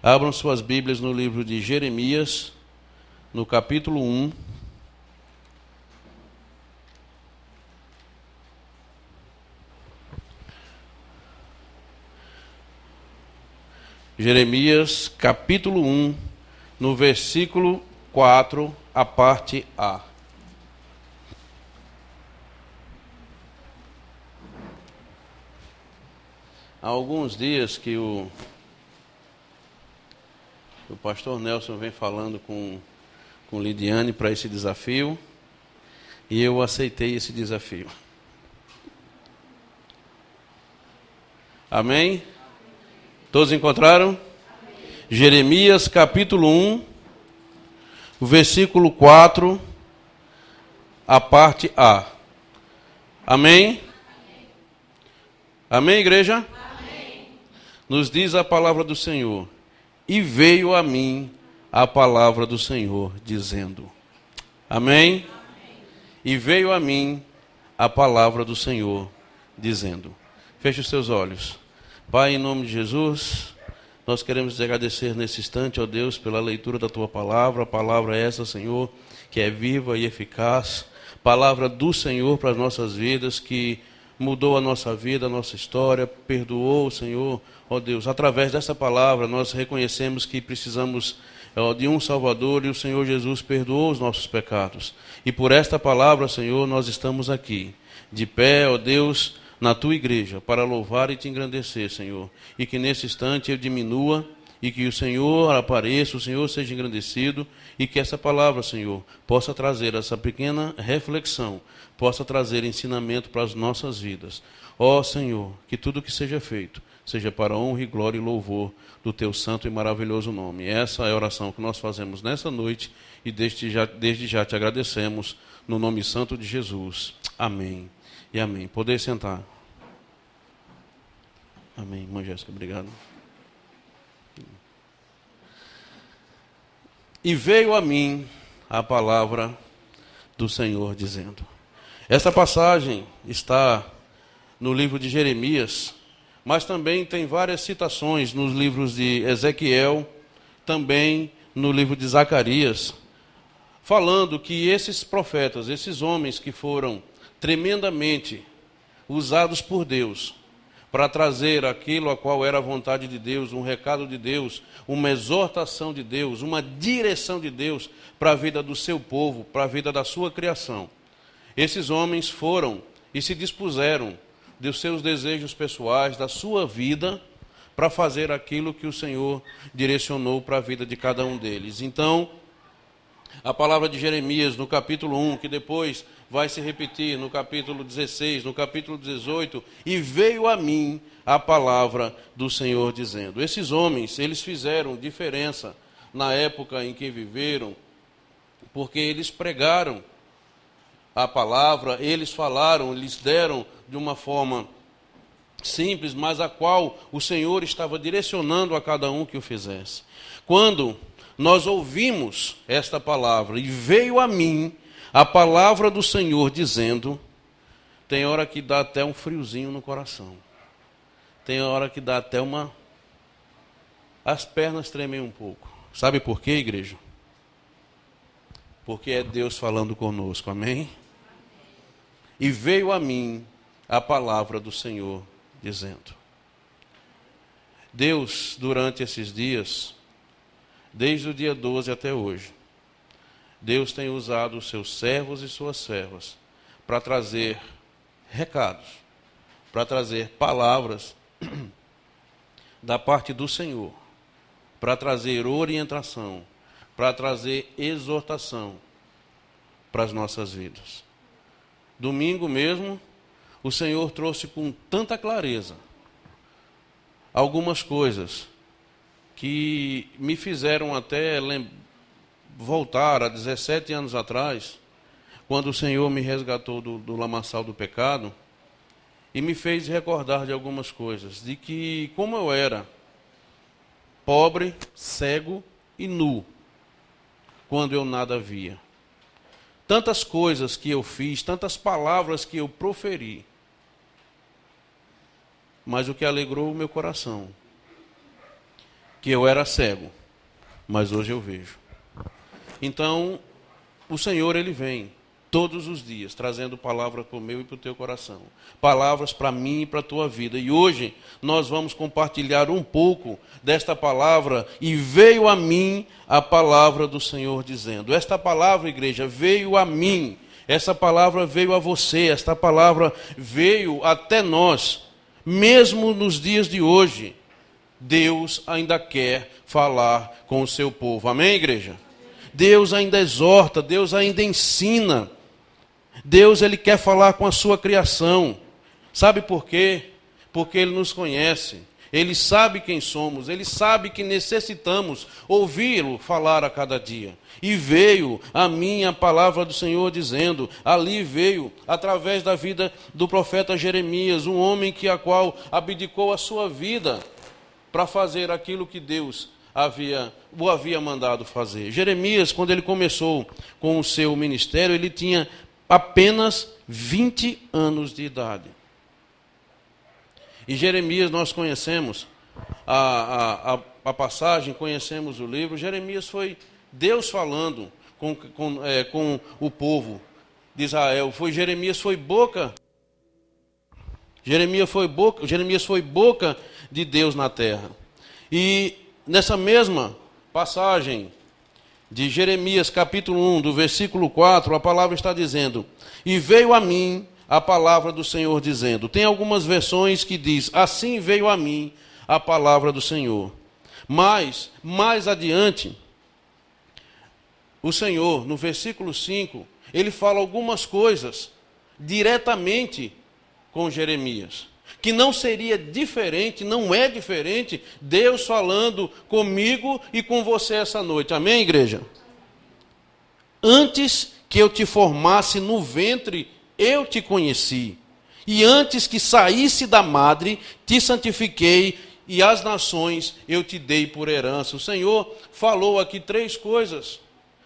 Abram suas Bíblias no livro de Jeremias, no capítulo 1. Jeremias, capítulo 1, no versículo 4, a parte A. Há alguns dias que o pastor Nelson vem falando com Lidiane para esse desafio, e eu aceitei esse desafio. Amém? Todos encontraram? Amém. Jeremias capítulo 1, o versículo 4, a parte A. Amém? Amém, igreja? Amém. Nos diz a palavra do Senhor: e veio a mim a palavra do Senhor, dizendo. Amém? Amém. E veio a mim a palavra do Senhor, dizendo. Feche os seus olhos. Pai, em nome de Jesus, nós queremos te agradecer nesse instante, ó Deus, pela leitura da tua palavra. A palavra é essa, Senhor, que é viva e eficaz. Palavra do Senhor para as nossas vidas, que mudou a nossa vida, a nossa história, perdoou, Senhor, ó Deus. Através dessa palavra, nós reconhecemos que precisamos de um Salvador, e o Senhor Jesus perdoou os nossos pecados. E por esta palavra, Senhor, nós estamos aqui, de pé, ó Deus, na tua igreja, para louvar e te engrandecer, Senhor. E que nesse instante eu diminua, e que o Senhor apareça, o Senhor seja engrandecido, e que essa palavra, Senhor, possa trazer essa pequena reflexão, possa trazer ensinamento para as nossas vidas. Ó Senhor, que tudo que seja feito, seja para a honra e glória e louvor do teu santo e maravilhoso nome. Essa é a oração que nós fazemos nessa noite, e desde já te agradecemos, no nome santo de Jesus. Amém e amém. Poder sentar. Amém. Irmã Jéssica, obrigado. E veio a mim a palavra do Senhor, dizendo. Essa passagem está no livro de Jeremias, mas também tem várias citações nos livros de Ezequiel, também no livro de Zacarias, falando que esses profetas, esses homens que foram tremendamente usados por Deus para trazer aquilo a qual era a vontade de Deus, um recado de Deus, uma exortação de Deus, uma direção de Deus para a vida do seu povo, para a vida da sua criação. Esses homens foram e se dispuseram dos seus desejos pessoais, da sua vida, para fazer aquilo que o Senhor direcionou para a vida de cada um deles. Então, a palavra de Jeremias no capítulo 1, que depois vai se repetir no capítulo 16, no capítulo 18, e veio a mim a palavra do Senhor dizendo. Esses homens, eles fizeram diferença na época em que viveram, porque eles pregaram a palavra, eles falaram, eles deram de uma forma simples, mas a qual o Senhor estava direcionando a cada um que o fizesse. Quando nós ouvimos esta palavra, e veio a mim a palavra do Senhor dizendo, tem hora que dá até um friozinho no coração. Tem hora que dá até as pernas tremem um pouco. Sabe por quê, igreja? Porque é Deus falando conosco, amém? E veio a mim a palavra do Senhor dizendo. Deus, durante esses dias, desde o dia 12 até hoje, Deus tem usado os seus servos e suas servas para trazer recados, para trazer palavras da parte do Senhor, para trazer orientação, para trazer exortação para as nossas vidas. Domingo mesmo, o Senhor trouxe com tanta clareza algumas coisas que me fizeram até voltar a 17 anos atrás, quando o Senhor me resgatou do lamaçal do pecado, e me fez recordar de algumas coisas, de que como eu era pobre, cego e nu, quando eu nada via. Tantas coisas que eu fiz, tantas palavras que eu proferi, mas o que alegrou o meu coração que eu era cego, mas hoje eu vejo. Então, o Senhor, Ele vem todos os dias, trazendo palavras para o meu e para o teu coração. Palavras para mim e para a tua vida. E hoje nós vamos compartilhar um pouco desta palavra. E veio a mim a palavra do Senhor dizendo. Esta palavra, igreja, veio a mim. Essa palavra veio a você. Esta palavra veio até nós. Mesmo nos dias de hoje, Deus ainda quer falar com o seu povo. Amém, igreja? Deus ainda exorta, Deus ainda ensina. Deus, Ele quer falar com a sua criação. Sabe por quê? Porque Ele nos conhece. Ele sabe quem somos. Ele sabe que necessitamos ouvi-lo falar a cada dia. E veio a mim a palavra do Senhor dizendo, ali veio, através da vida do profeta Jeremias, um homem a qual abdicou a sua vida para fazer aquilo que Deus o havia mandado fazer. Jeremias, quando ele começou com o seu ministério, ele tinha apenas 20 anos de idade. E Jeremias, nós conhecemos a passagem, conhecemos o livro. Jeremias foi Deus falando com o povo de Israel. Jeremias foi boca de Deus na terra. E nessa mesma passagem de Jeremias capítulo 1, do versículo 4, a palavra está dizendo, e veio a mim a palavra do Senhor dizendo. Tem algumas versões que diz, assim veio a mim a palavra do Senhor. Mas, mais adiante, o Senhor, no versículo 5, ele fala algumas coisas diretamente com Jeremias. Que não seria diferente, não é diferente, Deus falando comigo e com você essa noite. Amém, igreja? Antes que eu te formasse no ventre, eu te conheci. E antes que saísse da madre, te santifiquei, e as nações eu te dei por herança. O Senhor falou aqui 3 coisas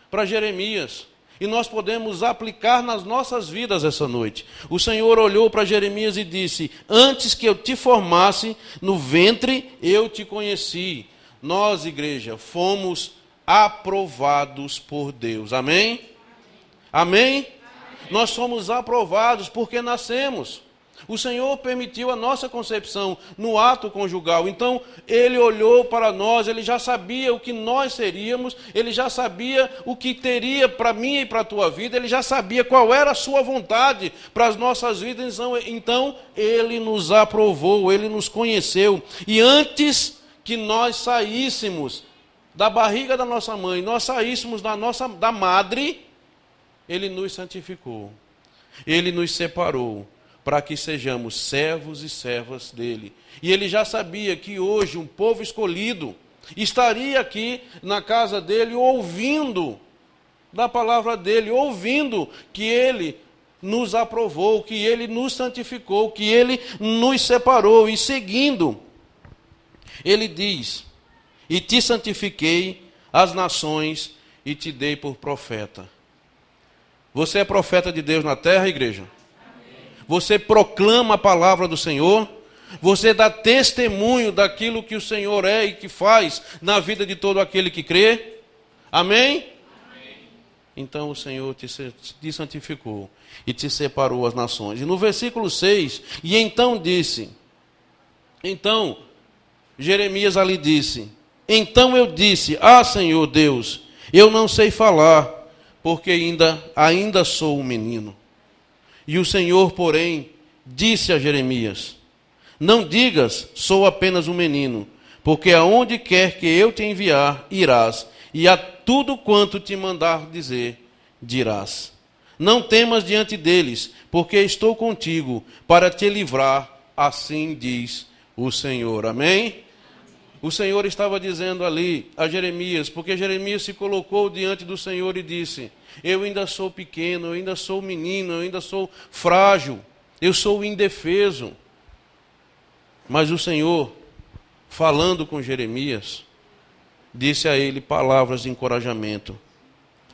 para Jeremias. E nós podemos aplicar nas nossas vidas essa noite. O Senhor olhou para Jeremias e disse, antes que eu te formasse no ventre, eu te conheci. Nós, igreja, fomos aprovados por Deus. Amém? Amém? Nós somos aprovados porque nascemos. O Senhor permitiu a nossa concepção no ato conjugal. Então, Ele olhou para nós, Ele já sabia o que nós seríamos, Ele já sabia o que teria para mim e para a tua vida, Ele já sabia qual era a sua vontade para as nossas vidas. Então, Ele nos aprovou, Ele nos conheceu. E antes que nós saíssemos da barriga da nossa mãe, nós saíssemos da madre, Ele nos santificou, Ele nos separou, para que sejamos servos e servas dele. E ele já sabia que hoje um povo escolhido estaria aqui na casa dele ouvindo da palavra dele, ouvindo que ele nos aprovou, que ele nos santificou, que ele nos separou. E seguindo, ele diz, e te santifiquei as nações e te dei por profeta. Você é profeta de Deus na terra, igreja? Você proclama a palavra do Senhor, você dá testemunho daquilo que o Senhor é e que faz na vida de todo aquele que crê. Amém? Amém. Então o Senhor te santificou e te separou as nações. E no versículo 6, e então disse, então Jeremias ali disse, então eu disse, Senhor Deus, eu não sei falar, porque ainda sou um menino. E o Senhor, porém, disse a Jeremias, não digas, sou apenas um menino, porque aonde quer que eu te enviar, irás, e a tudo quanto te mandar dizer, dirás. Não temas diante deles, porque estou contigo, para te livrar, assim diz o Senhor. Amém? O Senhor estava dizendo ali a Jeremias, porque Jeremias se colocou diante do Senhor e disse, eu ainda sou pequeno, eu ainda sou menino, eu ainda sou frágil, eu sou indefeso. Mas o Senhor, falando com Jeremias, disse a ele palavras de encorajamento.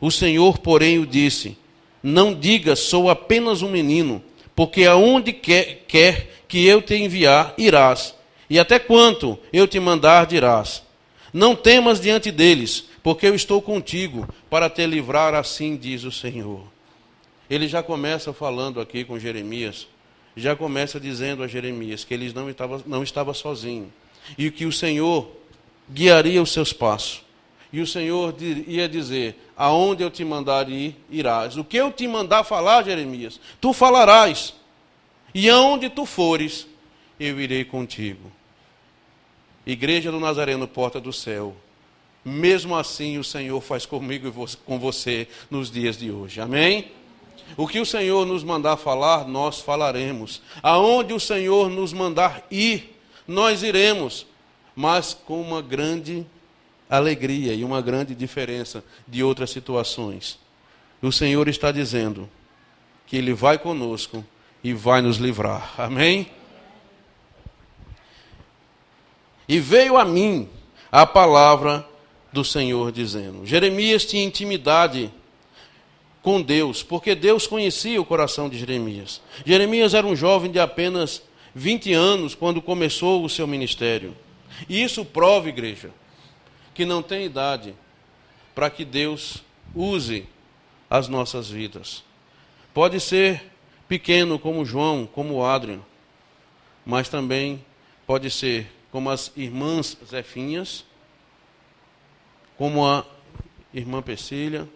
O Senhor, porém, o disse, não digas, sou apenas um menino, porque aonde quer que eu te enviar, irás, e até quanto eu te mandar, dirás. Não temas diante deles, porque eu estou contigo para te livrar, assim diz o Senhor. Ele já começa falando aqui com Jeremias, já começa dizendo a Jeremias que ele não estava sozinho, e que o Senhor guiaria os seus passos. E o Senhor ia dizer, aonde eu te mandar ir, irás. O que eu te mandar falar, Jeremias, tu falarás. E aonde tu fores, eu irei contigo. Igreja do Nazareno, porta do céu. Mesmo assim o Senhor faz comigo e com você nos dias de hoje. Amém? O que o Senhor nos mandar falar, nós falaremos. Aonde o Senhor nos mandar ir, nós iremos. Mas com uma grande alegria e uma grande diferença de outras situações. O Senhor está dizendo que Ele vai conosco e vai nos livrar. Amém? E veio a mim a palavra do Senhor dizendo. Jeremias tinha intimidade com Deus, porque Deus conhecia o coração de Jeremias. Jeremias era um jovem de apenas 20 anos quando começou o seu ministério. E isso prova, igreja, que não tem idade para que Deus use as nossas vidas. Pode ser pequeno como João, como Adrian, mas também pode ser como as irmãs Zefinhas, como a irmã Pecília,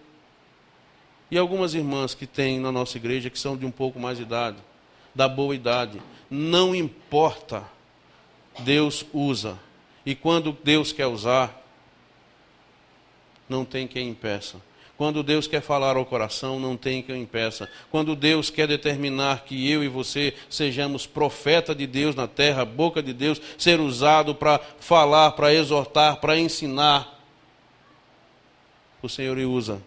e algumas irmãs que tem na nossa igreja que são de um pouco mais de idade, da boa idade. Não importa, Deus usa. E quando Deus quer usar, não tem quem impeça. Quando Deus quer falar ao coração, não tem quem impeça. Quando Deus quer determinar que eu e você sejamos profeta de Deus na terra, boca de Deus, ser usado para falar, para exortar, para ensinar, o Senhor usa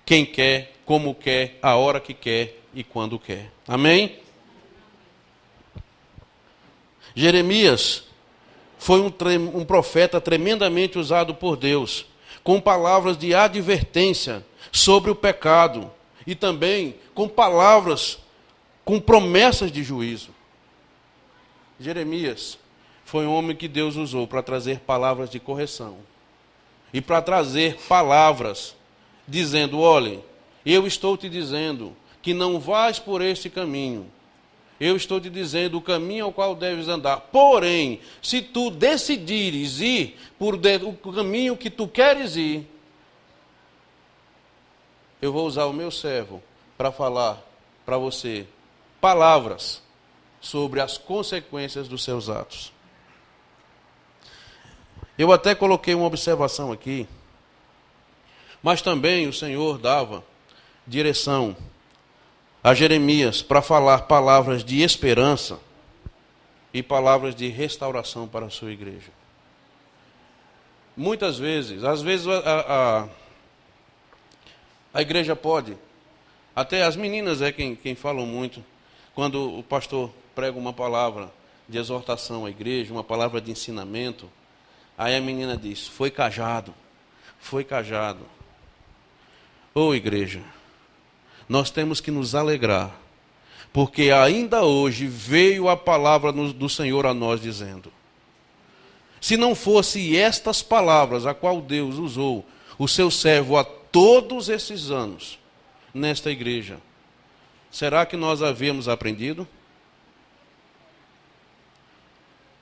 quem quer, como quer, a hora que quer e quando quer. Amém? Jeremias foi um profeta tremendamente usado por Deus, com palavras de advertência sobre o pecado e também com palavras, com promessas de juízo. Jeremias foi um homem que Deus usou para trazer palavras de correção e para trazer palavras dizendo, olhe, eu estou te dizendo que não vais por este caminho. Eu estou te dizendo o caminho ao qual deves andar. Porém, se tu decidires ir por o caminho que tu queres ir, eu vou usar o meu servo para falar para você palavras sobre as consequências dos seus atos. Eu até coloquei uma observação aqui, mas também o Senhor dava direção a Jeremias para falar palavras de esperança e palavras de restauração para a sua igreja. Muitas vezes, às vezes a igreja pode, até as meninas é quem falam muito, quando o pastor prega uma palavra de exortação à igreja, uma palavra de ensinamento, aí a menina diz, foi cajado, foi cajado. Ô igreja, nós temos que nos alegrar, porque ainda hoje veio a palavra do Senhor a nós dizendo, se não fosse estas palavras a qual Deus usou o seu servo há todos esses anos nesta igreja, será que nós havíamos aprendido?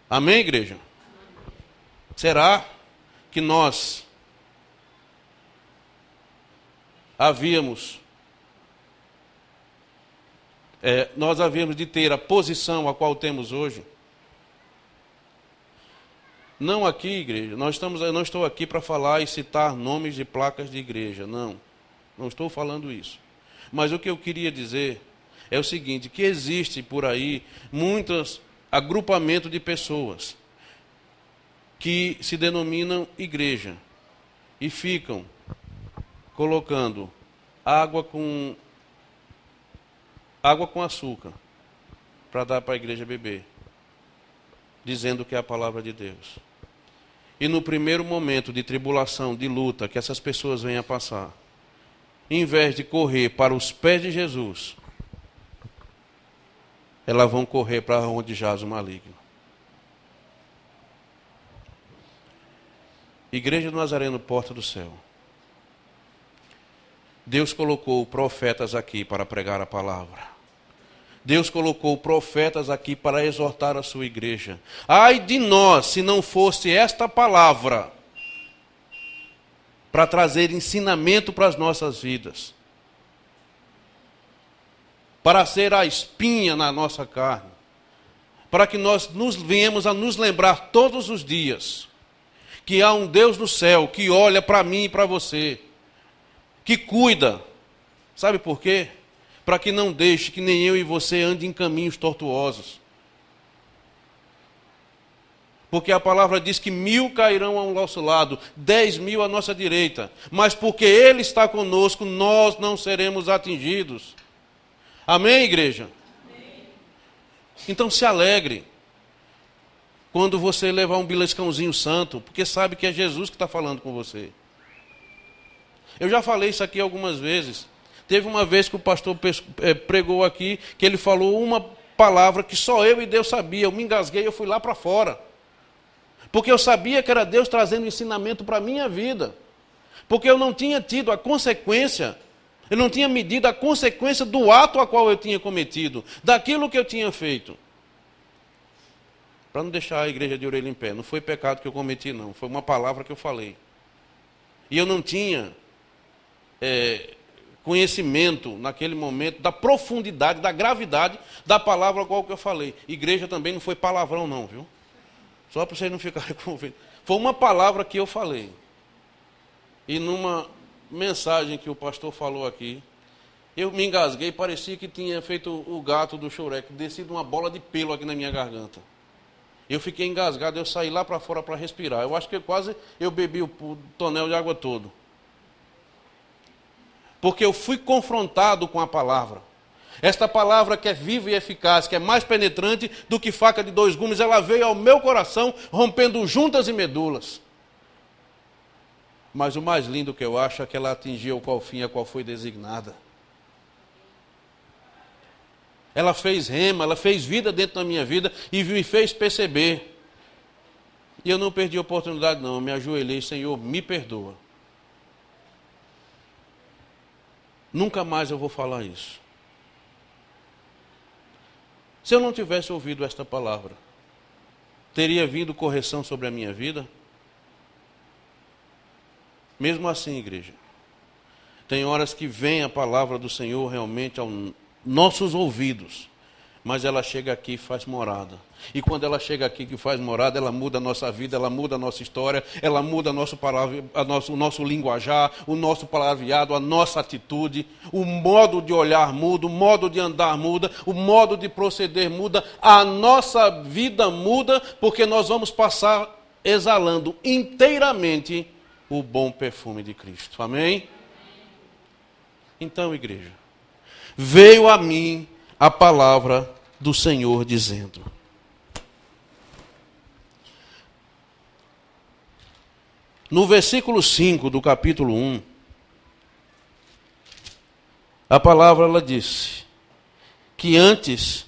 Amém, igreja? Será que nós havíamos de ter a posição a qual temos hoje? Não aqui, igreja, eu não estou aqui para falar e citar nomes de placas de igreja, não estou falando isso. Mas o que eu queria dizer é o seguinte, que existe por aí muitos agrupamentos de pessoas que se denominam igreja e ficam colocando água com açúcar para dar para a igreja beber, dizendo que é a palavra de Deus. E no primeiro momento de tribulação, de luta que essas pessoas venham a passar, em vez de correr para os pés de Jesus, elas vão correr para onde jaz o maligno. Igreja do Nazareno, porta do céu. Deus colocou profetas aqui para pregar a palavra. Deus colocou profetas aqui para exortar a sua igreja. Ai de nós, se não fosse esta palavra para trazer ensinamento para as nossas vidas, para ser a espinha na nossa carne, para que nós nos venhamos a nos lembrar todos os dias que há um Deus do céu que olha para mim e para você, que cuida. Sabe por quê? Para que não deixe que nem eu e você ande em caminhos tortuosos. Porque a palavra diz que 1000 cairão ao nosso lado, 10.000 à nossa direita, mas porque Ele está conosco, nós não seremos atingidos. Amém, igreja? Amém. Então se alegre quando você levar um beliscãozinho santo, porque sabe que é Jesus que está falando com você. Eu já falei isso aqui algumas vezes. Teve uma vez que o pastor pregou aqui, que ele falou uma palavra que só eu e Deus sabia. Eu me engasguei, eu fui lá para fora. Porque eu sabia que era Deus trazendo ensinamento para a minha vida. Porque eu não tinha tido a consequência, eu não tinha medido a consequência do ato a qual eu tinha cometido, daquilo que eu tinha feito. Para não deixar a igreja de orelha em pé. Não foi pecado que eu cometi, não. Foi uma palavra que eu falei. E eu não tinha conhecimento naquele momento da profundidade, da gravidade da palavra qual que eu falei. Igreja também não foi palavrão não, viu? Só para vocês não ficarem confundidos. Foi uma palavra que eu falei. E numa mensagem que o pastor falou aqui, eu me engasguei, parecia que tinha feito o gato do Shurek, descido uma bola de pelo aqui na minha garganta. Eu fiquei engasgado, eu saí lá para fora para respirar. Eu acho que eu bebi o tonel de água todo. Porque eu fui confrontado com a palavra. Esta palavra que é viva e eficaz, que é mais penetrante do que faca de 2 gumes, ela veio ao meu coração, rompendo juntas e medulas. Mas o mais lindo que eu acho é que ela atingiu o qual fim a qual foi designada. Ela fez rema, ela fez vida dentro da minha vida e me fez perceber. E eu não perdi a oportunidade não, eu me ajoelhei, Senhor, me perdoa. Nunca mais eu vou falar isso. Se eu não tivesse ouvido esta palavra, teria vindo correção sobre a minha vida? Mesmo assim, igreja, tem horas que vem a palavra do Senhor realmente aos nossos ouvidos, mas ela chega aqui e faz morada. E quando ela chega aqui e faz morada, ela muda a nossa vida, ela muda a nossa história, ela muda o nosso linguajar, o nosso palavreado, a nossa atitude, o modo de olhar muda, o modo de andar muda, o modo de proceder muda, a nossa vida muda, porque nós vamos passar exalando inteiramente o bom perfume de Cristo. Amém? Então, igreja, veio a mim a palavra do Senhor dizendo. No versículo 5 do capítulo 1, a palavra ela disse que antes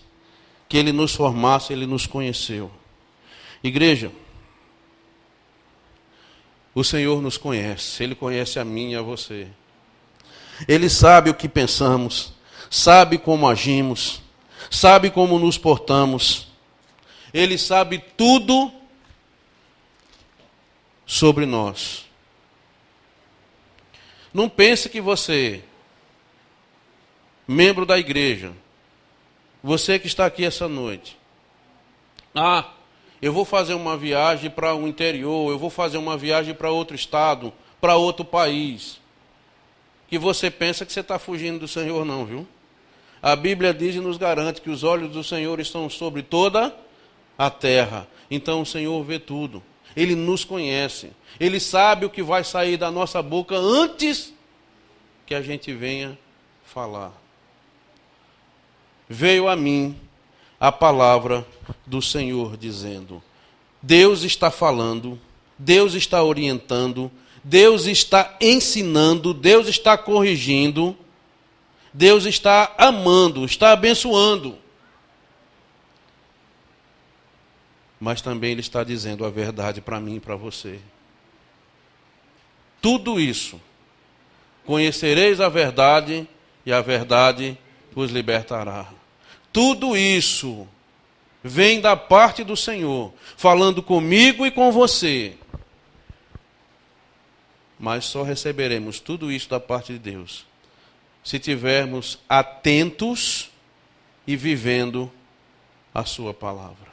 que Ele nos formasse, Ele nos conheceu. Igreja, o Senhor nos conhece, Ele conhece a mim e a você. Ele sabe o que pensamos, sabe como agimos, sabe como nos portamos. Ele sabe tudo sobre nós. Não pense que você, membro da igreja, você que está aqui essa noite, eu vou fazer uma viagem para o interior, eu vou fazer uma viagem para outro estado, para outro país, que você pensa que você está fugindo do Senhor, não, viu? A Bíblia diz e nos garante que os olhos do Senhor estão sobre toda a terra. Então o Senhor vê tudo. Ele nos conhece. Ele sabe o que vai sair da nossa boca antes que a gente venha falar. Veio a mim a palavra do Senhor dizendo: Deus está falando, Deus está orientando, Deus está ensinando, Deus está corrigindo, Deus está amando, está abençoando. Mas também Ele está dizendo a verdade para mim e para você. tudo isso, conhecereis a verdade e a verdade vos libertará. Tudo isso vem da parte do Senhor, falando comigo e com você. Mas só receberemos tudo isso da parte de Deus se tivermos atentos e vivendo a sua palavra.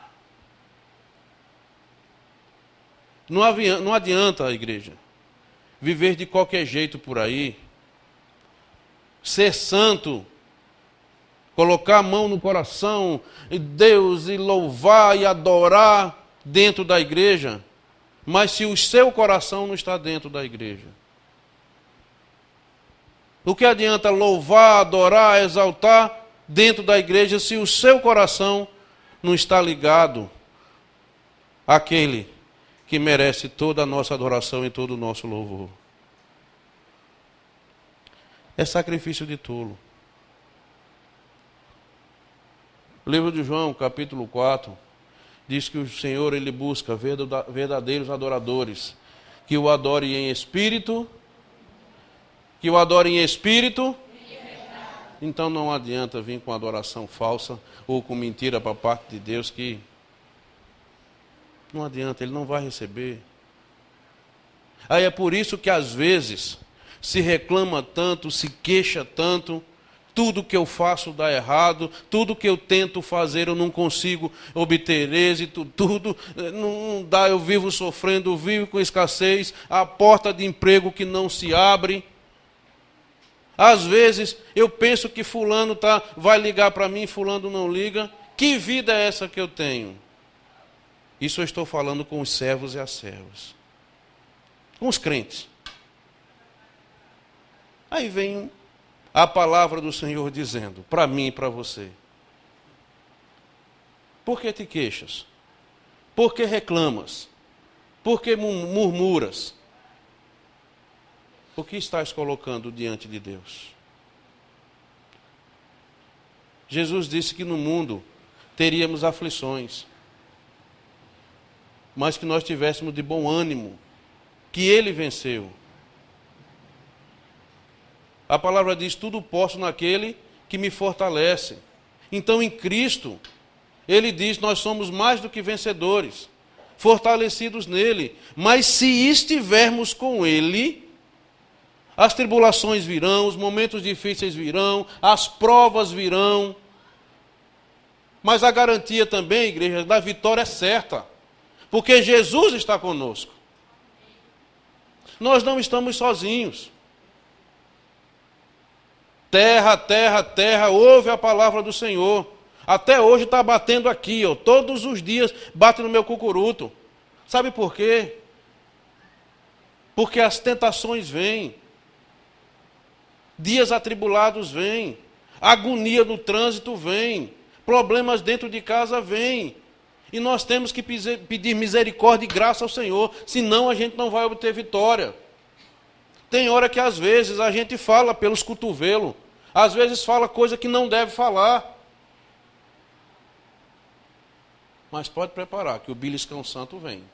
Não adianta, igreja, viver de qualquer jeito por aí, ser santo, colocar a mão no coração e Deus e louvar e adorar dentro da igreja, mas se o seu coração não está dentro da igreja. O que adianta louvar, adorar, exaltar dentro da igreja se o seu coração não está ligado àquele que merece toda a nossa adoração e todo o nosso louvor? É sacrifício de tolo. O livro de João, capítulo 4, diz que o Senhor ele busca verdadeiros adoradores, que o adorem em espírito, Então não adianta vir com adoração falsa ou com mentira para parte de Deus, que não adianta, ele não vai receber. Aí é por isso que às vezes se reclama tanto, se queixa tanto, tudo que eu faço dá errado, tudo que eu tento fazer eu não consigo obter êxito, tudo não dá, eu vivo sofrendo, vivo com escassez, a porta de emprego que não se abre. Às vezes eu penso que fulano vai ligar para mim, fulano não liga. Que vida é essa que eu tenho? Isso eu estou falando com os servos e as servas, com os crentes. Aí vem a palavra do Senhor dizendo, para mim e para você: por que te queixas? Por que reclamas? Por que murmuras? O que estás colocando diante de Deus? Jesus disse que no mundo teríamos aflições, mas que nós tivéssemos de bom ânimo, que Ele venceu. A palavra diz, tudo posso naquele que me fortalece. Então em Cristo, Ele diz, nós somos mais do que vencedores, fortalecidos nele. Mas se estivermos com Ele, as tribulações virão, os momentos difíceis virão, as provas virão. Mas a garantia também, igreja, da vitória é certa, porque Jesus está conosco. Nós não estamos sozinhos. Terra, terra, terra, ouve a palavra do Senhor. Até hoje está batendo aqui, ó, todos os dias bate no meu cucuruto. Sabe por quê? Porque as tentações vêm. Dias atribulados vêm, agonia no trânsito vem, problemas dentro de casa vêm. E nós temos que pedir misericórdia e graça ao Senhor, senão a gente não vai obter vitória. Tem hora que às vezes a gente fala pelos cotovelos, às vezes fala coisa que não deve falar. Mas pode preparar que o beliscão santo vem.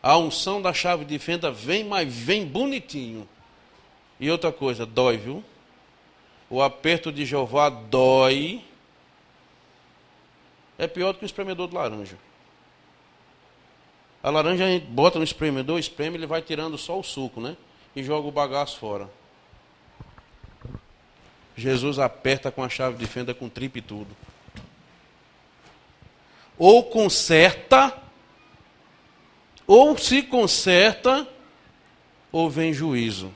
A unção da chave de fenda vem, mas vem bonitinho. E outra coisa, dói, viu? O aperto de Jeová dói. É pior do que o espremedor de laranja. A laranja a gente bota no espremedor, espreme, ele vai tirando só o suco, né? E joga o bagaço fora. Jesus aperta com a chave de fenda, com tripa e tudo. Ou conserta, ou se conserta, ou vem juízo.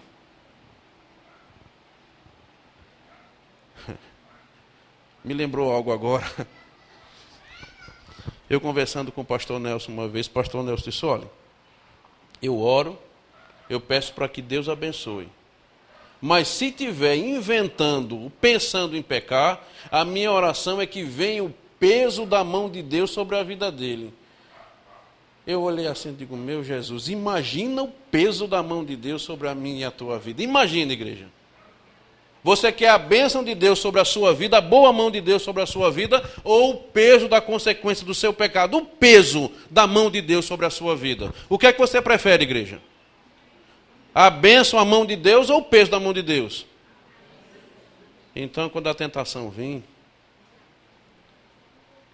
Me lembrou algo agora. Eu conversando com o pastor Nelson uma vez, o pastor Nelson disse, olha, eu oro, eu peço para que Deus abençoe. Mas se estiver inventando, pensando em pecar, a minha oração é que venha o peso da mão de Deus sobre a vida dele. Eu olhei assim e digo, meu Jesus, imagina o peso da mão de Deus sobre a minha e a tua vida. Imagina, igreja. Você quer a bênção de Deus sobre a sua vida, a boa mão de Deus sobre a sua vida, ou o peso da consequência do seu pecado, o peso da mão de Deus sobre a sua vida? O que é que você prefere, igreja? A bênção, a mão de Deus ou o peso da mão de Deus? Então, quando a tentação vir,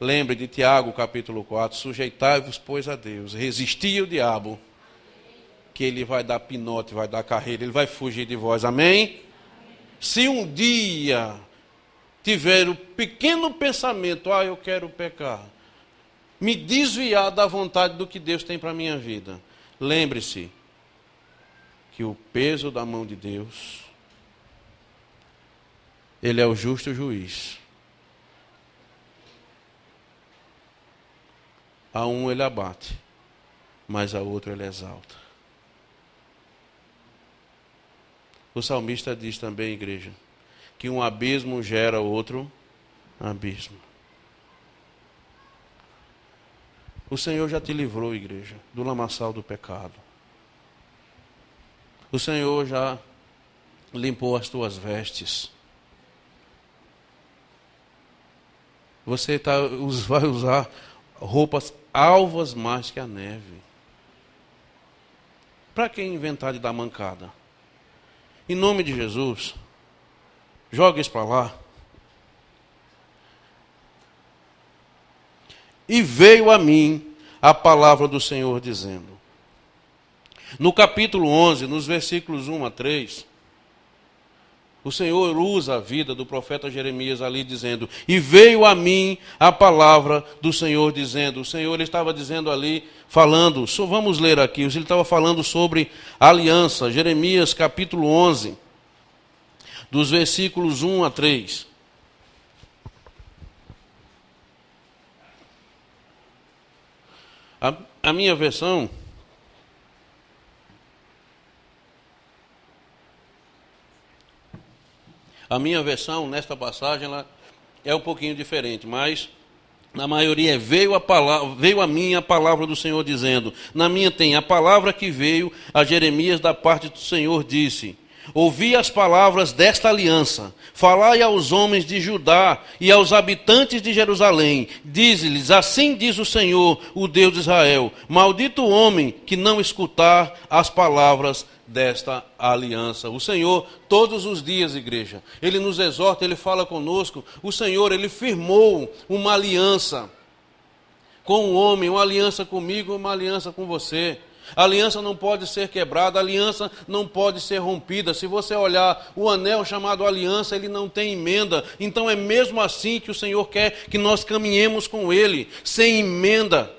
lembre de Tiago, capítulo 4, sujeitai-vos, pois, a Deus, resisti ao diabo, que ele vai dar pinote, vai dar carreira, ele vai fugir de vós, amém? Se um dia tiver o pequeno pensamento, eu quero pecar, me desviar da vontade do que Deus tem para a minha vida, lembre-se que o peso da mão de Deus, Ele é o justo juiz. A um Ele abate, mas a outro Ele exalta. O salmista diz também, igreja, que um abismo gera outro abismo. O Senhor já te livrou, igreja, do lamaçal do pecado. O Senhor já limpou as tuas vestes. Você vai usar roupas alvas mais que a neve. Para que inventar de dar mancada? Em nome de Jesus, jogue isso para lá. E veio a mim a palavra do Senhor dizendo. No capítulo 11, nos versículos 1 a 3, o Senhor usa a vida do profeta Jeremias ali dizendo, e veio a mim a palavra do Senhor dizendo. O Senhor estava dizendo ali, falando, vamos ler aqui, ele estava falando sobre aliança. Jeremias capítulo 11, dos versículos 1 a 3. A minha versão... A minha versão, nesta passagem, ela é um pouquinho diferente, mas na maioria veio a mim a palavra do Senhor dizendo. Na minha tem a palavra que veio a Jeremias da parte do Senhor, disse: ouvi as palavras desta aliança, falai aos homens de Judá e aos habitantes de Jerusalém, dize-lhes, assim diz o Senhor, o Deus de Israel, maldito o homem que não escutar as palavras desta aliança. O Senhor, todos os dias, igreja, Ele nos exorta, Ele fala conosco. O Senhor, Ele firmou uma aliança com o homem, uma aliança comigo, uma aliança com você. A aliança não pode ser quebrada, a aliança não pode ser rompida. Se você olhar o anel chamado aliança, ele não tem emenda. Então é mesmo assim que o Senhor quer que nós caminhemos com Ele, sem emenda.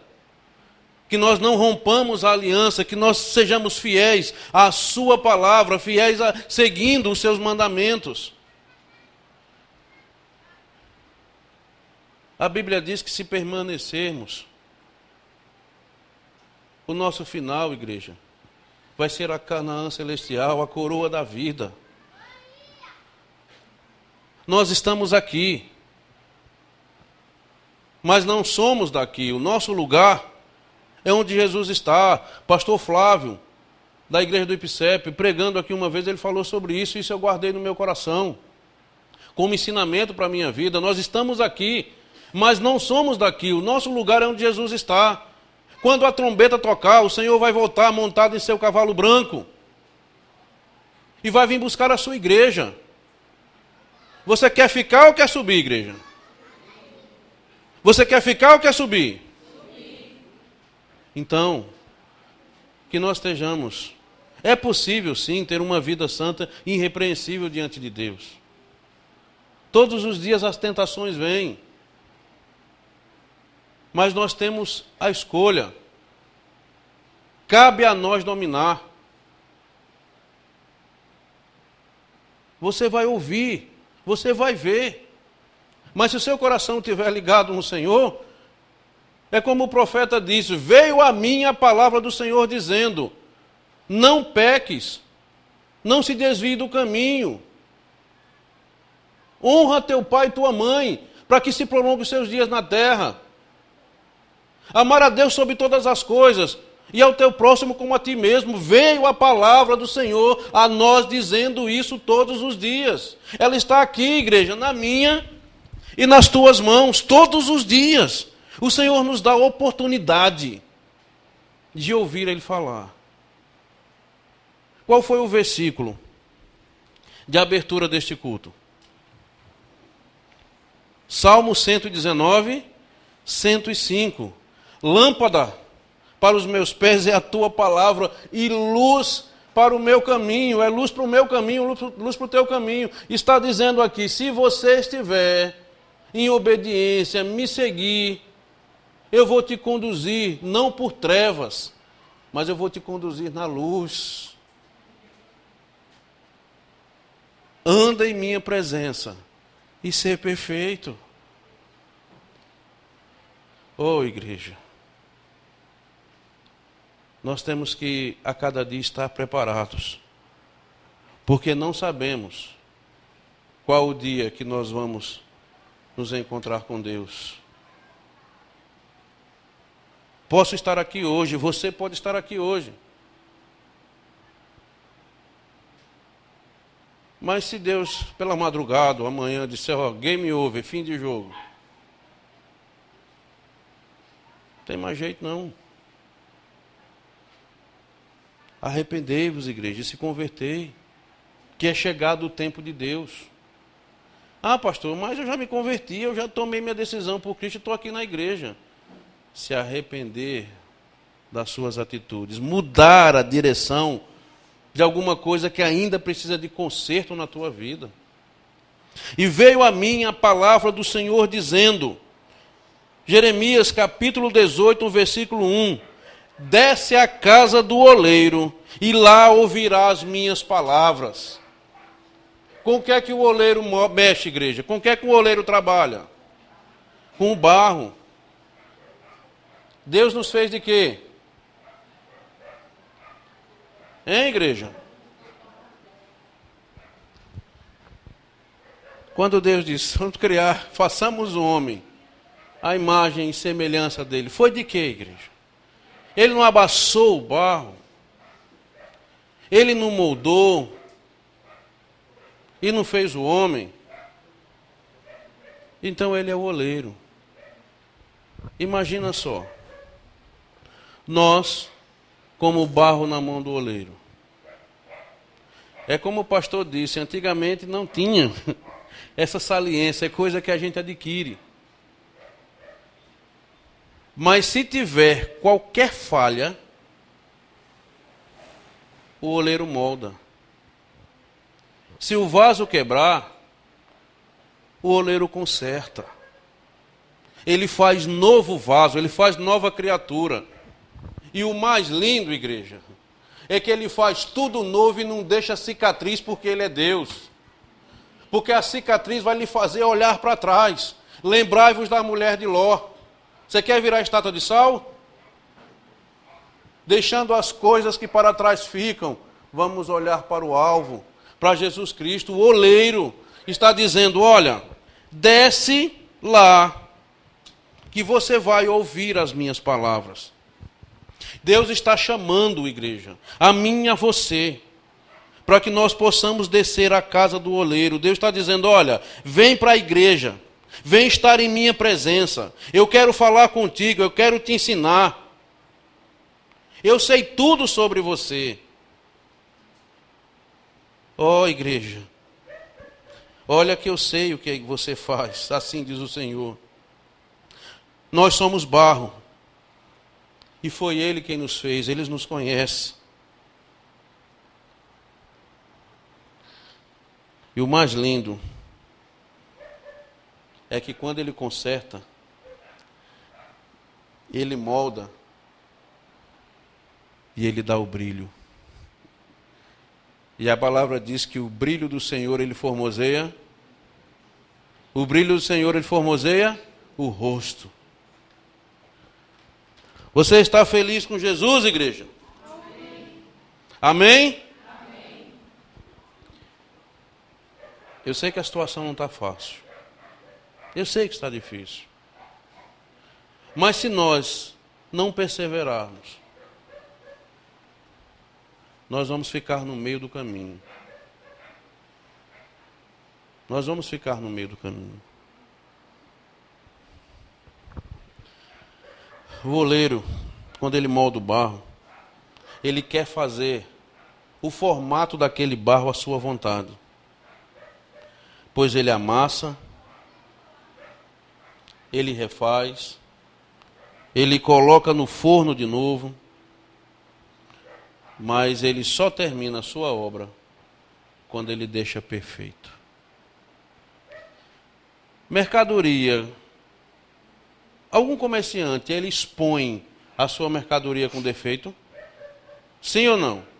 Que nós não rompamos a aliança, que nós sejamos fiéis à sua palavra, fiéis seguindo os seus mandamentos. A Bíblia diz que se permanecermos, o nosso final, igreja, vai ser a Canaã celestial, a coroa da vida. Nós estamos aqui, mas não somos daqui. O nosso lugar é onde Jesus está. Pastor Flávio, da igreja do Ipicep, pregando aqui uma vez, ele falou sobre isso, e isso eu guardei no meu coração, como ensinamento para a minha vida. Nós estamos aqui, mas não somos daqui. O nosso lugar é onde Jesus está. Quando a trombeta tocar, o Senhor vai voltar montado em seu cavalo branco e vai vir buscar a sua igreja. Você quer ficar ou quer subir, igreja? Você quer ficar ou quer subir? Então, que nós estejamos. É possível, sim, ter uma vida santa e irrepreensível diante de Deus. Todos os dias as tentações vêm. Mas nós temos a escolha. Cabe a nós dominar. Você vai ouvir, você vai ver. Mas se o seu coração estiver ligado no Senhor, é como o profeta disse, veio a mim a palavra do Senhor dizendo, não peques, não se desvie do caminho. Honra teu pai e tua mãe, para que se prolongue os seus dias na terra. Amar a Deus sobre todas as coisas, e ao teu próximo como a ti mesmo. Veio a palavra do Senhor a nós dizendo isso todos os dias. Ela está aqui, igreja, na minha e nas tuas mãos, todos os dias. O Senhor nos dá a oportunidade de ouvir Ele falar. Qual foi o versículo de abertura deste culto? Salmo 119, 105. Lâmpada para os meus pés é a tua palavra e luz para o meu caminho. É luz para o meu caminho, luz para o teu caminho. Está dizendo aqui, se você estiver em obediência, me seguir, eu vou te conduzir, não por trevas, mas eu vou te conduzir na luz. Anda em minha presença e ser perfeito. Oh, igreja, nós temos que a cada dia estar preparados, porque não sabemos qual o dia que nós vamos nos encontrar com Deus. Posso estar aqui hoje, você pode estar aqui hoje. Mas se Deus, pela madrugada, amanhã, disser, ó, game over, fim de jogo, não tem mais jeito não. Arrependei-vos, igreja, e se convertei, que é chegado o tempo de Deus. Ah, pastor, mas eu já me converti, eu já tomei minha decisão por Cristo e estou aqui na igreja. Se arrepender das suas atitudes, mudar a direção de alguma coisa que ainda precisa de conserto na tua vida. E veio a mim a palavra do Senhor dizendo, Jeremias capítulo 18, versículo 1, desce à casa do oleiro e lá ouvirás minhas palavras. Com o que é que o oleiro mexe, igreja? Com o que é que o oleiro trabalha? Com o barro. Deus nos fez de quê? Hein, igreja? Quando Deus disse, vamos criar, façamos o homem, a imagem e semelhança dele, foi de quê, igreja? Ele não abaçou o barro, ele não moldou, e não fez o homem. Então ele é o oleiro. Imagina só, nós, como barro na mão do oleiro. É como o pastor disse, antigamente não tinha essa saliência, é coisa que a gente adquire. Mas se tiver qualquer falha, o oleiro molda. Se o vaso quebrar, o oleiro conserta. Ele faz novo vaso, ele faz nova criatura. E o mais lindo, igreja, é que ele faz tudo novo e não deixa cicatriz porque ele é Deus. Porque a cicatriz vai lhe fazer olhar para trás. Lembrai-vos da mulher de Ló. Você quer virar estátua de sal? Deixando as coisas que para trás ficam, vamos olhar para o alvo, para Jesus Cristo. O oleiro está dizendo, olha, desce lá, que você vai ouvir as minhas palavras. Deus está chamando, igreja, a mim e a você, para que nós possamos descer à casa do oleiro. Deus está dizendo, olha, vem para a igreja, vem estar em minha presença, eu quero falar contigo, eu quero te ensinar. Eu sei tudo sobre você. Ó, igreja, olha que eu sei o que você faz, assim diz o Senhor. Nós somos barro, e foi Ele quem nos fez, Ele nos conhece. E o mais lindo é que quando Ele conserta, Ele molda e Ele dá o brilho. E a palavra diz que o brilho do Senhor Ele formoseia. O brilho do Senhor Ele formoseia o rosto. Você está feliz com Jesus, igreja? Amém? Amém? Eu sei que a situação não está fácil. Eu sei que está difícil. Mas se nós não perseverarmos, nós vamos ficar no meio do caminho. Nós vamos ficar no meio do caminho. O oleiro, quando ele molda o barro, ele quer fazer o formato daquele barro à sua vontade. Pois ele amassa, ele refaz, ele coloca no forno de novo, mas ele só termina a sua obra quando ele deixa perfeito. Mercadoria. Algum comerciante, ele expõe a sua mercadoria com defeito? Sim ou não?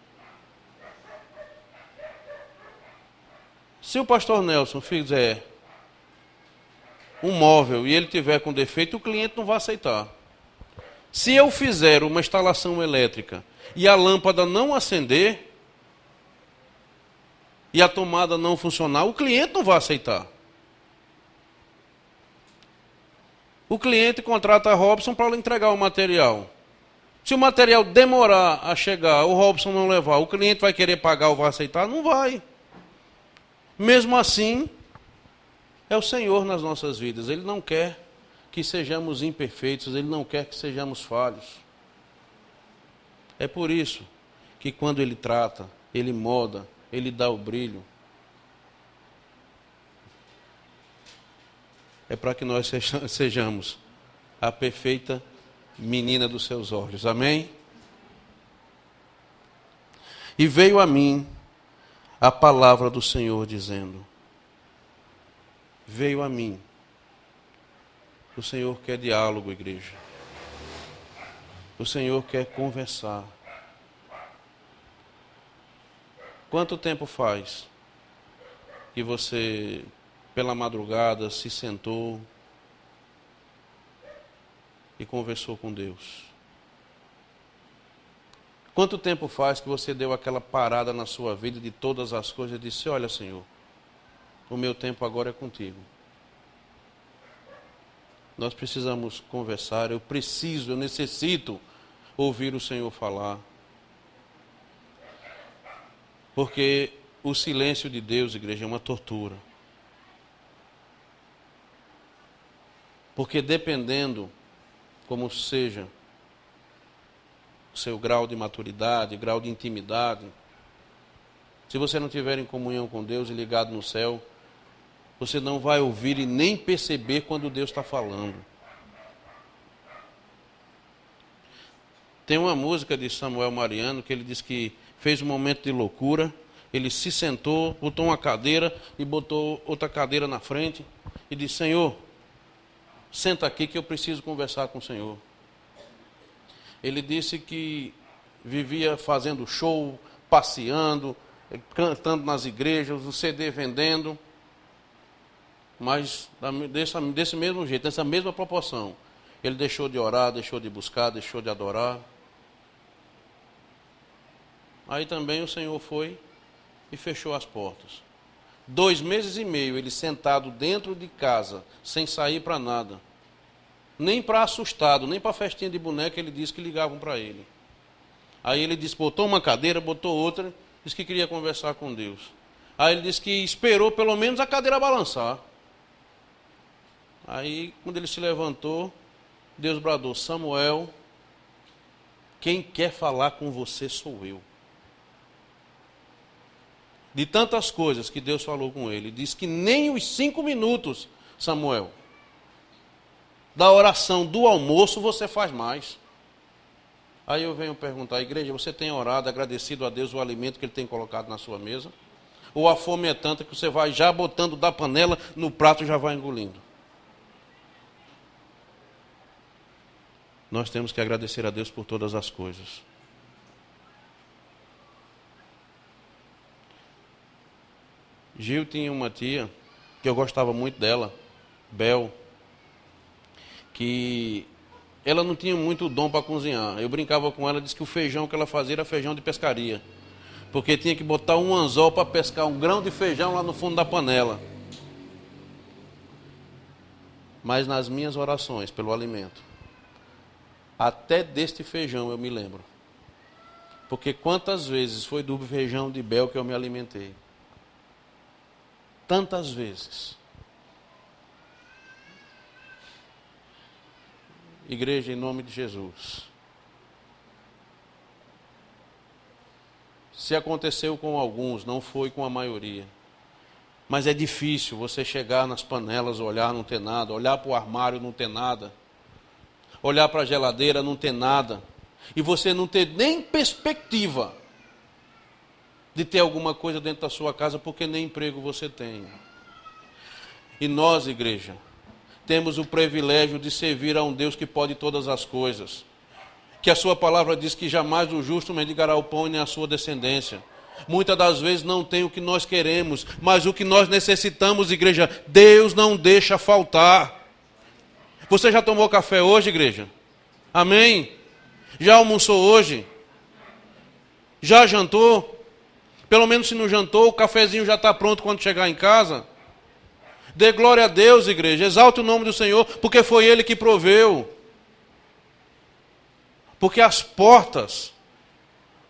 Se o pastor Nelson fizer um móvel e ele tiver com defeito, o cliente não vai aceitar. Se eu fizer uma instalação elétrica e a lâmpada não acender e a tomada não funcionar, o cliente não vai aceitar. O cliente contrata a Robson para entregar o material. Se o material demorar a chegar, o Robson não levar, o cliente vai querer pagar ou vai aceitar? Não vai. Mesmo assim, é o Senhor nas nossas vidas. Ele não quer que sejamos imperfeitos, Ele não quer que sejamos falhos. É por isso que quando Ele trata, Ele moda, Ele dá o brilho. É para que nós sejamos a perfeita menina dos seus olhos. Amém? E veio a mim a palavra do Senhor dizendo, veio a mim. O Senhor quer diálogo, igreja. O Senhor quer conversar. Quanto tempo faz que você, pela madrugada, se sentou e conversou com Deus? Quanto tempo faz que você deu aquela parada na sua vida de todas as coisas e disse, olha, Senhor, o meu tempo agora é contigo. Nós precisamos conversar, eu necessito ouvir o Senhor falar. Porque o silêncio de Deus, igreja, é uma tortura. Porque dependendo como seja o seu grau de maturidade, grau de intimidade, se você não estiver em comunhão com Deus e ligado no céu, você não vai ouvir e nem perceber quando Deus está falando. Tem uma música de Samuel Mariano que ele diz que fez um momento de loucura, ele se sentou, botou uma cadeira e botou outra cadeira na frente e disse, Senhor, senta aqui que eu preciso conversar com o Senhor. Ele disse que vivia fazendo show, passeando, cantando nas igrejas, o CD vendendo, mas desse mesmo jeito, dessa mesma proporção. Ele deixou de orar, deixou de buscar, deixou de adorar. Aí também o Senhor foi e fechou as portas. 2 meses e meio ele sentado dentro de casa, sem sair para nada. Nem para assustado, nem para festinha de boneca, ele disse que ligavam para ele. Aí ele disse, botou uma cadeira, botou outra, disse que queria conversar com Deus. Aí ele disse que esperou pelo menos a cadeira balançar. Aí, quando ele se levantou, Deus bradou, Samuel, quem quer falar com você sou eu. De tantas coisas que Deus falou com ele, disse que nem os 5 minutos, Samuel, da oração do almoço você faz mais. Aí eu venho perguntar, igreja, você tem orado, agradecido a Deus o alimento que Ele tem colocado na sua mesa? Ou a fome é tanta que você vai já botando da panela no prato e já vai engolindo? Nós temos que agradecer a Deus por todas as coisas. Gil tinha uma tia, que eu gostava muito dela, Bel, que ela não tinha muito dom para cozinhar. Eu brincava com ela, disse que o feijão que ela fazia era feijão de pescaria. Porque tinha que botar um anzol para pescar um grão de feijão lá no fundo da panela. Mas nas minhas orações pelo alimento, até deste feijão eu me lembro. Porque quantas vezes foi do feijão de Bel que eu me alimentei? Tantas vezes. Igreja, em nome de Jesus, Se aconteceu com alguns, não foi com a maioria. Mas é difícil você chegar nas panelas, olhar, não ter nada. Olhar para o armário, não ter nada. Olhar para a geladeira, não ter nada. E você não ter nem perspectiva de ter alguma coisa dentro da sua casa, porque nem emprego você tem. E nós, igreja, temos o privilégio de servir a um Deus que pode todas as coisas. Que a sua palavra diz que jamais o justo mendigará o pão e nem a sua descendência. Muitas das vezes não tem o que nós queremos, mas o que nós necessitamos, igreja, Deus não deixa faltar. Você já tomou café hoje, igreja? Amém? Já almoçou hoje? Já jantou? Pelo menos se não jantou, o cafezinho já está pronto quando chegar em casa. Dê glória a Deus, igreja. Exalte o nome do Senhor, porque foi Ele que proveu. Porque as portas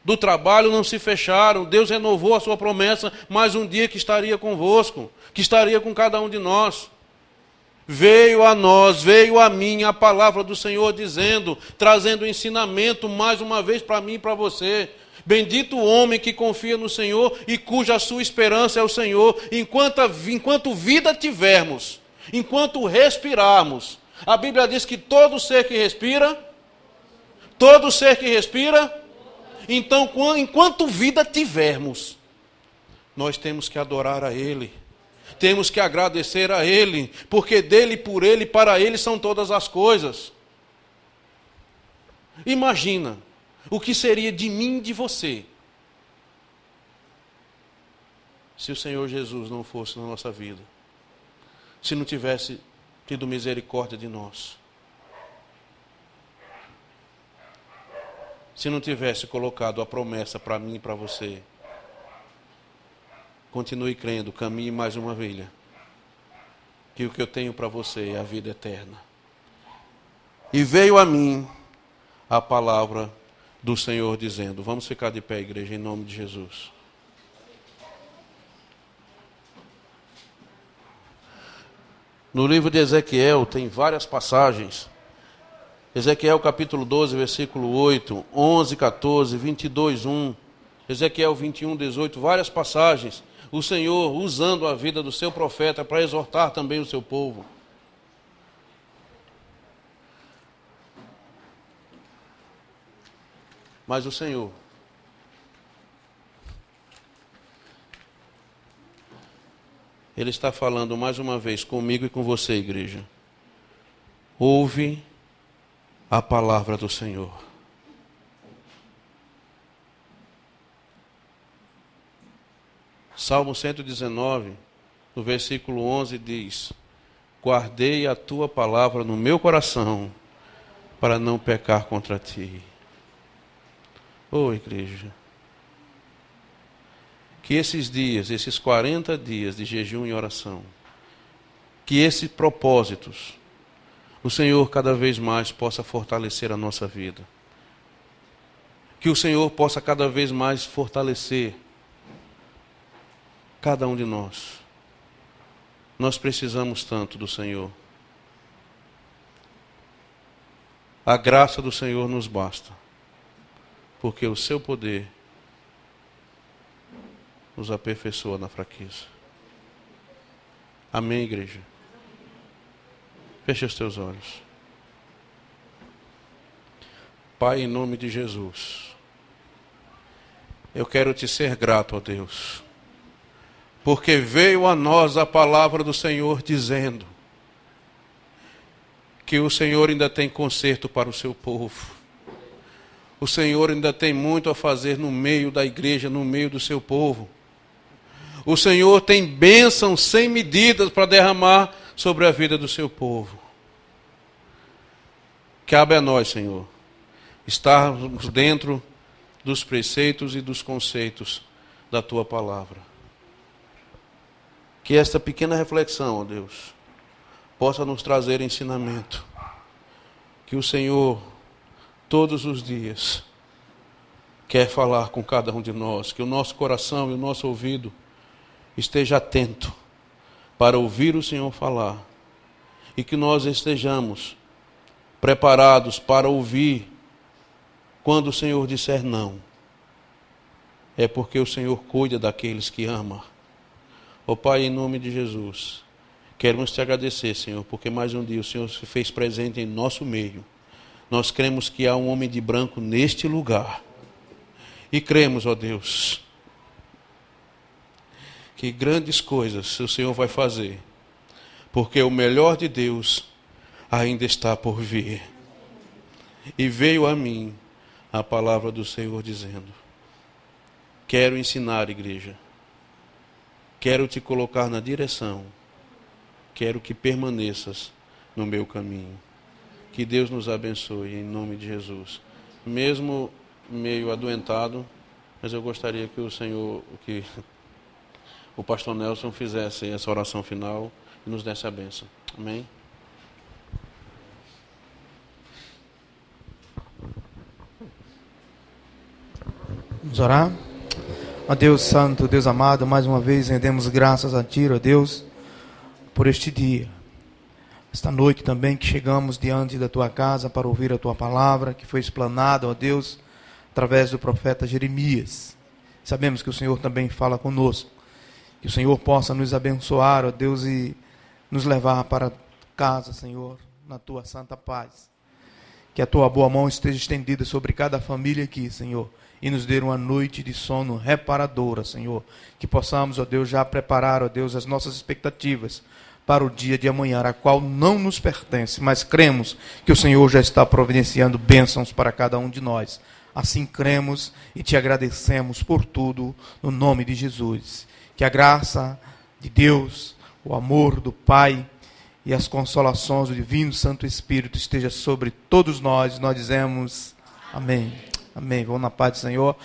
do trabalho não se fecharam. Deus renovou a sua promessa, mais um dia que estaria convosco, que estaria com cada um de nós. Veio a nós, veio a mim a palavra do Senhor dizendo, trazendo ensinamento mais uma vez para mim e para você. Bendito o homem que confia no Senhor e cuja sua esperança é o Senhor. Enquanto vida tivermos, enquanto respirarmos, a Bíblia diz que todo ser que respira, então enquanto vida tivermos, nós temos que adorar a Ele. Temos que agradecer a Ele, porque dele, por Ele, para Ele são todas as coisas. Imagina o que seria de mim e de você se o Senhor Jesus não fosse na nossa vida, se não tivesse tido misericórdia de nós, se não tivesse colocado a promessa para mim e para você. Continue crendo, caminhe mais uma milha, que o que eu tenho para você é a vida eterna. E veio a mim a palavra do Senhor dizendo, vamos ficar de pé, igreja, em nome de Jesus. No livro de Ezequiel tem várias passagens. Ezequiel capítulo 12, versículo 8, 11, 14, 22, 1. Ezequiel 21, 18, várias passagens. O Senhor usando a vida do seu profeta para exortar também o seu povo. Mas o Senhor Ele está falando mais uma vez comigo e com você, igreja. Ouve a palavra do Senhor. Salmo 119, no versículo 11 diz, guardei a tua palavra no meu coração, para não pecar contra ti. Ô igreja, que esses dias, esses 40 dias de jejum e oração, que esses propósitos, o Senhor cada vez mais possa fortalecer a nossa vida. Que o Senhor possa cada vez mais fortalecer cada um de nós. Nós precisamos tanto do Senhor. A graça do Senhor nos basta, porque o seu poder nos aperfeiçoa na fraqueza. Amém, igreja? Feche os teus olhos. Pai, em nome de Jesus, eu quero te ser grato, ó Deus, porque veio a nós a palavra do Senhor dizendo que o Senhor ainda tem conserto para o seu povo. O Senhor ainda tem muito a fazer no meio da igreja, no meio do seu povo. O Senhor tem bênçãos sem medidas para derramar sobre a vida do seu povo. Cabe a nós, Senhor, estarmos dentro dos preceitos e dos conceitos da tua palavra. Que esta pequena reflexão, ó Deus, possa nos trazer ensinamento. Que o Senhor, todos os dias, quer falar com cada um de nós. Que o nosso coração e o nosso ouvido esteja atento para ouvir o Senhor falar. E que nós estejamos preparados para ouvir quando o Senhor disser não. é porque o Senhor cuida daqueles que ama. Ó Pai, em nome de Jesus, queremos te agradecer, Senhor, porque mais um dia o Senhor se fez presente em nosso meio. Nós cremos que há um homem de branco neste lugar. E cremos, ó Deus, que grandes coisas o Senhor vai fazer, porque o melhor de Deus ainda está por vir. E veio a mim a palavra do Senhor dizendo: quero ensinar, igreja, quero te colocar na direção, quero que permaneças no meu caminho. Que Deus nos abençoe, em nome de Jesus. Mesmo meio adoentado, mas eu gostaria que o pastor Nelson fizesse essa oração final e nos desse a bênção. Amém? Vamos orar? Ó Deus Santo, Deus amado, mais uma vez rendemos graças a Ti, ó Deus, por este dia. Esta noite também que chegamos diante da Tua casa para ouvir a Tua palavra, que foi explanada, ó Deus, através do profeta Jeremias. Sabemos que o Senhor também fala conosco. Que o Senhor possa nos abençoar, ó Deus, e nos levar para casa, Senhor, na Tua santa paz. Que a Tua boa mão esteja estendida sobre cada família aqui, Senhor, e nos dê uma noite de sono reparadora, Senhor. Que possamos, ó Deus, já preparar, ó Deus, as nossas expectativas para o dia de amanhã, a qual não nos pertence, mas cremos que o Senhor já está providenciando bênçãos para cada um de nós. Assim cremos e te agradecemos por tudo, no nome de Jesus. Que a graça de Deus, o amor do Pai e as consolações do Divino Santo Espírito esteja sobre todos nós. Nós dizemos amém. Amém. Vamos na paz do Senhor.